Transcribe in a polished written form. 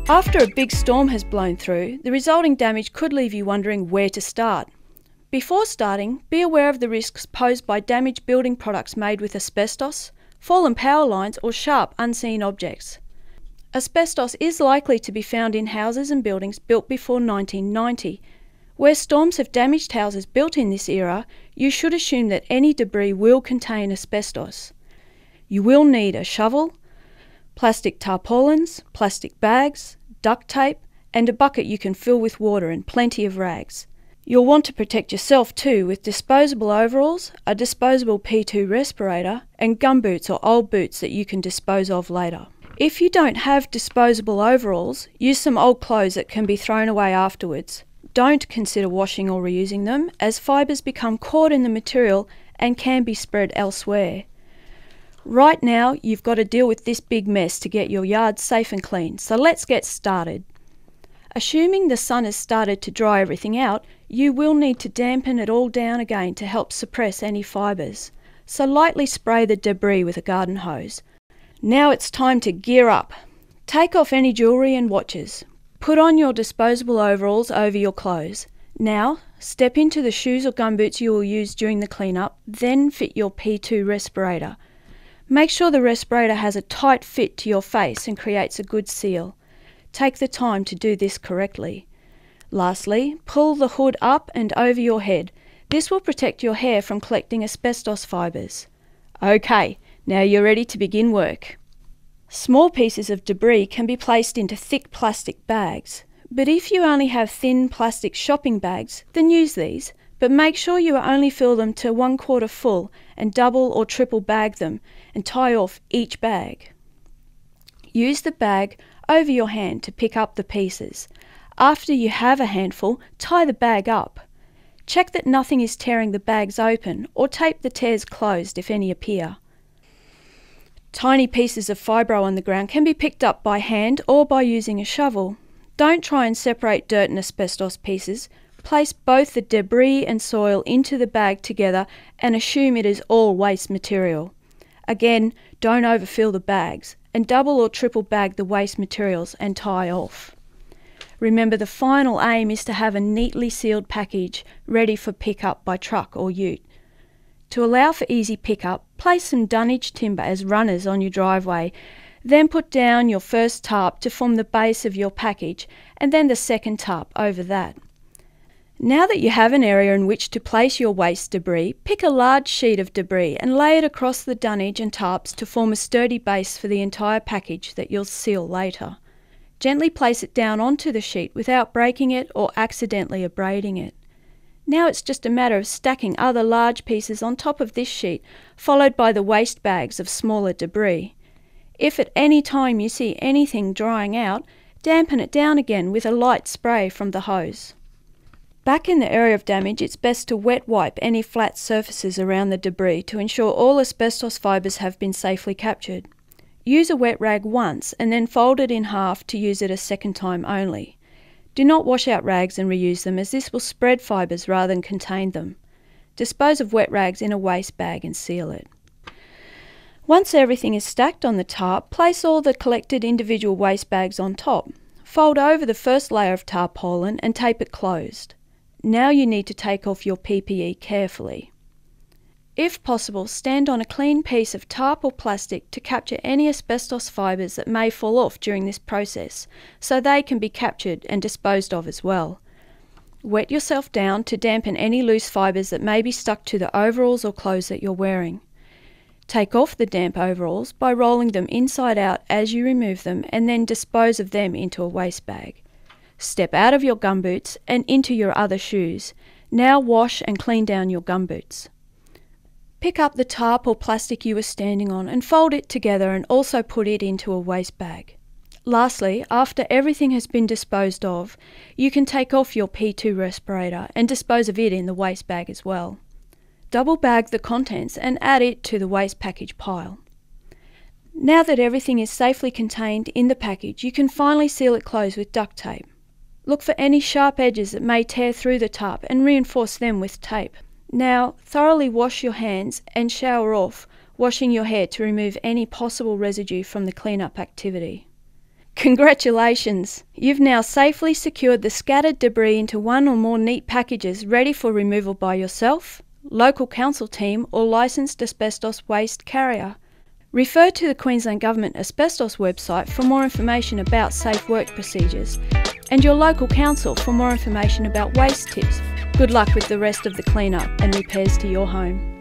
After a big storm has blown through, the resulting damage could leave you wondering where to start. Before starting, be aware of the risks posed by damaged building products made with asbestos, fallen power lines or sharp unseen objects. Asbestos is likely to be found in houses and buildings built before 1990. Where storms have damaged houses built in this era, you should assume that any debris will contain asbestos. You will need a shovel, plastic tarpaulins, plastic bags, duct tape, and a bucket you can fill with water and plenty of rags. You'll want to protect yourself too with disposable overalls, a disposable P2 respirator, and gumboots or old boots that you can dispose of later. If you don't have disposable overalls, use some old clothes that can be thrown away afterwards. Don't consider washing or reusing them, as fibres become caught in the material and can be spread elsewhere. Right now, you've got to deal with this big mess to get your yard safe and clean, so let's get started. Assuming the sun has started to dry everything out, you will need to dampen it all down again to help suppress any fibres. So lightly spray the debris with a garden hose. Now it's time to gear up. Take off any jewellery and watches. Put on your disposable overalls over your clothes. Now, step into the shoes or gumboots you will use during the cleanup, then fit your P2 respirator. Make sure the respirator has a tight fit to your face and creates a good seal. Take the time to do this correctly. Lastly, pull the hood up and over your head. This will protect your hair from collecting asbestos fibres. Okay, now you're ready to begin work. Small pieces of debris can be placed into thick plastic bags, but if you only have thin plastic shopping bags, then use these, but make sure you only fill them to 1/4 full and double or triple bag them and tie off each bag. Use the bag over your hand to pick up the pieces. After you have a handful, tie the bag up. Check that nothing is tearing the bags open or tape the tears closed if any appear. Tiny pieces of fibro on the ground can be picked up by hand or by using a shovel. Don't try and separate dirt and asbestos pieces. Place both the debris and soil into the bag together and assume it is all waste material. Again, don't overfill the bags, and double or triple bag the waste materials and tie off. Remember, the final aim is to have a neatly sealed package ready for pickup by truck or ute. To allow for easy pickup, place some dunnage timber as runners on your driveway, then put down your first tarp to form the base of your package and then the second tarp over that. Now that you have an area in which to place your waste debris, pick a large sheet of debris and lay it across the dunnage and tarps to form a sturdy base for the entire package that you'll seal later. Gently place it down onto the sheet without breaking it or accidentally abrading it. Now it's just a matter of stacking other large pieces on top of this sheet, followed by the waste bags of smaller debris. If at any time you see anything drying out, dampen it down again with a light spray from the hose. Back in the area of damage, it's best to wet wipe any flat surfaces around the debris to ensure all asbestos fibres have been safely captured. Use a wet rag once and then fold it in half to use it a second time only. Do not wash out rags and reuse them, as this will spread fibres rather than contain them. Dispose of wet rags in a waste bag and seal it. Once everything is stacked on the tarp, place all the collected individual waste bags on top. Fold over the first layer of tarpaulin and tape it closed. Now you need to take off your PPE carefully. If possible, stand on a clean piece of tarp or plastic to capture any asbestos fibres that may fall off during this process, so they can be captured and disposed of as well. Wet yourself down to dampen any loose fibres that may be stuck to the overalls or clothes that you're wearing. Take off the damp overalls by rolling them inside out as you remove them and then dispose of them into a waste bag. Step out of your gumboots and into your other shoes. Now wash and clean down your gumboots. Pick up the tarp or plastic you were standing on and fold it together and also put it into a waste bag. Lastly, after everything has been disposed of, you can take off your P2 respirator and dispose of it in the waste bag as well. Double bag the contents and add it to the waste package pile. Now that everything is safely contained in the package, you can finally seal it closed with duct tape. Look for any sharp edges that may tear through the tarp and reinforce them with tape. Now, thoroughly wash your hands and shower off, washing your hair to remove any possible residue from the cleanup activity. Congratulations! You've now safely secured the scattered debris into one or more neat packages ready for removal by yourself, local council team or licensed asbestos waste carrier. Refer to the Queensland Government Asbestos website for more information about safe work procedures and your local council for more information about waste tips. Good luck with the rest of the clean-up and repairs to your home.